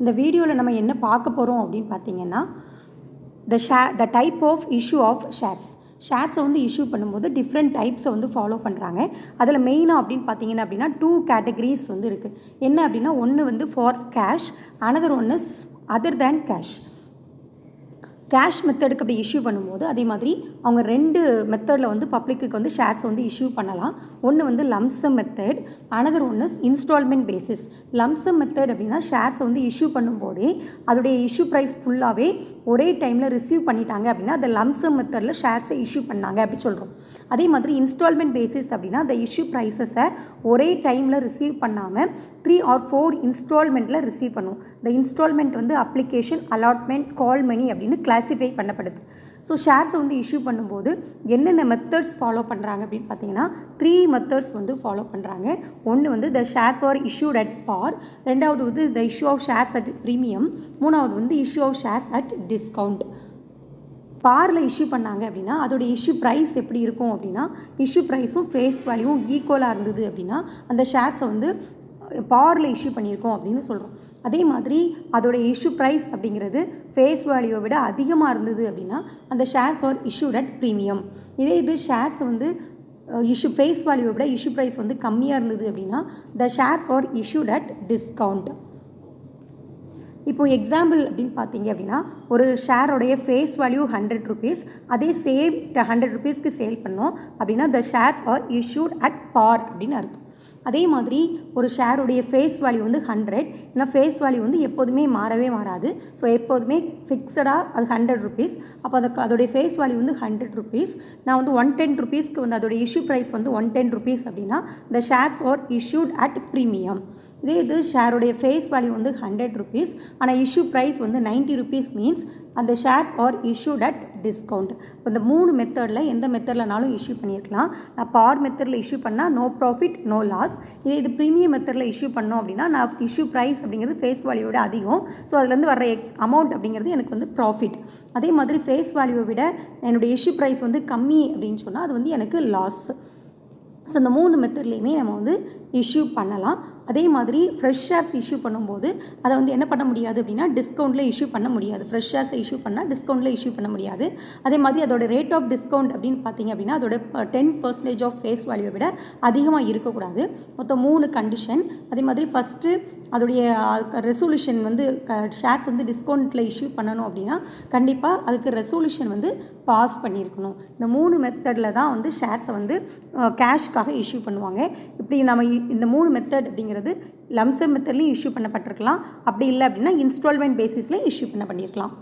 இந்த வீடியோவில் நம்ம என்ன பார்க்க போகிறோம் அப்படின்னு பார்த்தீங்கன்னா the type of issue of ஷேர்ஸை வந்து இஷ்யூ பண்ணும்போது டிஃப்ரெண்ட் டைப்ஸை வந்து ஃபாலோ பண்ணுறாங்க. அதில் மெயினாக அப்படின்னு பார்த்தீங்கன்னா அப்படின்னா 2 கேட்டகரிஸ் வந்து இருக்குது. என்ன அப்படின்னா ஒன்று வந்து for cash, another one is other than cash. Cash மெத்தடுக்கு அப்படி இஷ்யூ பண்ணும்போது அதே மாதிரி அவங்க 2 மெத்தடில் வந்து பப்ளிக்கு வந்து ஷேர்ஸ் வந்து இஷ்யூ பண்ணலாம். ஒன்று வந்து லம்சம் மெத்தட், அனதர் ஒன்று இன்ஸ்டால்மெண்ட் பேசிஸ். லம்சம் மெத்தட் அப்படின்னா ஷேர்ஸை வந்து இஷ்யூ பண்ணும்போதே அதோடைய இஷ்யூ ப்ரைஸ் ஃபுல்லாகவே ஒரே டைமில் ரிசீவ் பண்ணிட்டாங்க அப்படின்னா அந்த லம்சம் மெத்தடில் ஷேர்ஸை இஷ்யூ பண்ணாங்க அப்படி சொல்கிறோம். அதே மாதிரி இன்ஸ்டால்மெண்ட் பேசிஸ் அப்படின்னா அந்த இஷ்யூ ப்ரைஸஸை ஒரே டைமில் ரிசீவ் பண்ணாமல் 3 or 4 இன்ஸ்டால்மெண்ட்டில் ரிசீவ் பண்ணுவோம். இந்த இன்ஸ்டால்மெண்ட் வந்து அப்ளிகேஷன், அலாட்மெண்ட், கால் மணி அப்படின்னு கிளாஸிஃபை பண்ணப்படுது. ஸோ ஷேர்ஸை வந்து இஷ்யூ பண்ணும்போது என்னென்ன மெத்தட்ஸ் ஃபாலோ பண்ணுறாங்க அப்படின்னு பார்த்தீங்கன்னா 3 மெத்தட்ஸ் வந்து ஃபாலோ பண்ணுறாங்க. ஒன்று வந்து the shares are issued at par, ரெண்டாவது வந்து the issue of shares at premium, மூணாவது வந்து issue of shares at discount. பாரில் இஷ்யூ பண்ணாங்க அப்படின்னா அதோடைய இஷ்யூ ப்ரைஸ் எப்படி இருக்கும் அப்படின்னா இஷ்யூ ப்ரைஸும் ஃபேஸ் வேல்யூவும் ஈக்குவலாக இருந்தது அப்படின்னா அந்த ஷேர்ஸை வந்து பாரில் இஷ்யூ பண்ணியிருக்கோம் அப்படின்னு சொல்கிறோம். அதே மாதிரி அதோடைய இஷ்யூ ப்ரைஸ் அப்படிங்கிறது ஃபேஸ் வேல்யூவை விட அதிகமாக இருந்தது அப்படின்னா அந்த shares are issued at premium. இது ஷேர்ஸ் வந்து ஃபேஸ் வேல்யூவை விட இஷ்யூ ப்ரைஸ் வந்து கம்மியாக இருந்தது அப்படின்னா the shares are issued at discount. இப்போது எக்ஸாம்பிள் அப்படின்னு பார்த்தீங்க அப்படின்னா ஒரு ஷேரோடைய ஃபேஸ் வேல்யூ 100 rupees, அதே சேம் 100 rupeesக்கு சேல் பண்ணோம் அப்படின்னா the shares are issued at par அப்படின்னு அர்த்தம். அதே மாதிரி ஒரு ஷேருடைய ஃபேஸ் வேல்யூ வந்து 100, ஏன்னா ஃபேஸ் வேல்யூ வந்து எப்போதுமே மாறவே மாறாது. ஸோ எப்போதுமே ஃபிக்ஸடாக அது 100 rupees. அப்போ அதோடைய ஃபேஸ் வேல்யூ வந்து 100 rupees. நான் வந்து 110 rupeesக்கு வந்து அதோடைய இஷ்யூ ப்ரைஸ் வந்து 110 rupees அப்படின்னா the shares are issued at premium. இது ஷேருடைய ஃபேஸ் வேல்யூ வந்து 100 rupees, ஆனால் இஷ்யூ ப்ரைஸ் வந்து 90 rupees மீன்ஸ் அந்த shares are issued at discount. இப்போ இந்த 3 மெத்தடில் எந்த மெத்தட்லனாலும் இஷ்யூ பண்ணியிருக்கலாம். நான் பார் மெத்தடில் இஷ்யூ பண்ணால் நோ ப்ராஃபிட் நோ லாஸ். இது ப்ரீமியம் மெத்தடில் இஷ்யூ பண்ணோம் அப்படின்னா நான் இஷ்யூ ப்ரைஸ் அப்படிங்கிறது ஃபேஸ் வேல்யூவோட அதிகம், ஸோ அதுலேருந்து வர அமௌண்ட் அப்படிங்கிறது எனக்கு வந்து ப்ராஃபிட். அதே மாதிரி ஃபேஸ் வேல்யூவை விட என்னுடைய இஷ்யூ ப்ரைஸ் வந்து கம்மி அப்படின்னு சொன்னால் அது வந்து எனக்கு லாஸ். ஸோ இந்த 3 மெத்தட்லேயுமே நம்ம வந்து இஷ்யூ பண்ணலாம். அதே மாதிரி ஃப்ரெஷ் ஷேர்ஸ் இஷ்யூ பண்ணும்போது அதை வந்து என்ன பண்ண முடியாது அப்படின்னா டிஸ்கவுண்ட்டில் இஷ்யூ பண்ண முடியாது. ஃப்ரெஷ் ஷேர்ஸை இஷ்யூ பண்ணால் டிஸ்கவுண்ட்டில் இஷ்யூ பண்ண முடியாது. அதே மாதிரி அதோட ரேட் ஆஃப் டிஸ்கவுண்ட் அப்படின்னு பார்த்தீங்க அப்படின்னா அதோட 10% ஆஃப் ஃபேஸ் வேல்யூவை விட அதிகமாக இருக்கக்கூடாது. மொத்தம் 3 கண்டிஷன். அதே மாதிரி ஃபஸ்ட்டு அதோடைய ரெசல்யூஷன் வந்து ஷேர்ஸ் வந்து டிஸ்கவுண்ட்டில் இஷ்யூ பண்ணணும் அப்படின்னா கண்டிப்பாக அதுக்கு ரெசல்யூஷன் வந்து பாஸ் பண்ணியிருக்கணும். இந்த 3 மெத்தடில் தான் வந்து ஷேர்ஸை வந்து கேஷ்க்காக இஷ்யூ பண்ணுவாங்க. இப்படி நம்ம இந்த 3 மெத்தட் அப்படிங்கிறது லம்சம் மெத்தட்லேயும் இஷ்யூ பண்ணப்பட்டிருக்கலாம், அப்படி இல்லை அப்படின்னா இன்ஸ்டால்மெண்ட் பேசிஸ்லேயும் இஷ்யூ பண்ணியிருக்கலாம்.